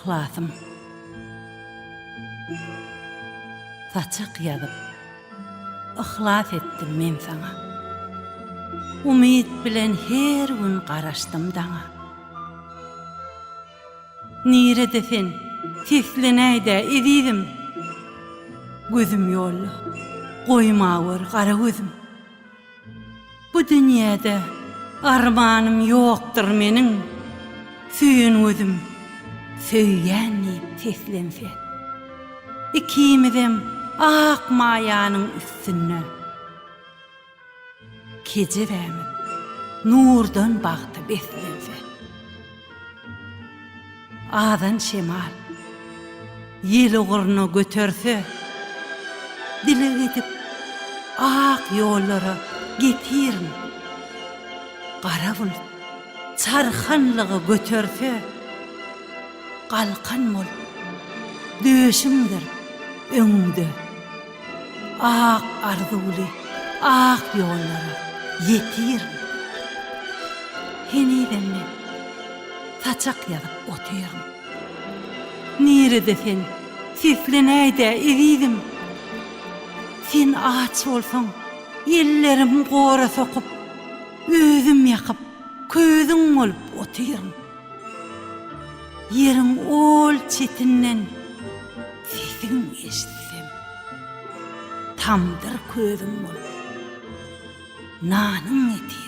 ihlasım. Saçak yazıp, ihlas etdim men sana. Umid bilen her gün garaşdym daňa. Nire desen, seslenäýde edidim. Gözüm ýolly, goýmawar gara gözüm. Bu dünýäde armanym ýokdur meniň. Süýen özüm, söýýän diýip seslense. İkimizem ak maýanyň üstünde. Kejirämi nurdan bagty beslense. Adan şemal ýeli gurnu göterse. Dile edip ak ýollara getirin. Gara bulut çarhanlygy göterse. Galkan bolup döşümdir öňümde. Ak arzuly ak ýollara yetirin. Heniden men saçak ýazyp otyryň. Nire desen seslenäýde edidim. Sen ağaç bolsaň, ellerim gora sokup, özüm ýakyp, közüň bolup otyryň. Yerin ol çetinden sesin eşitsem, tamdyr közüm bolup, nanyň eti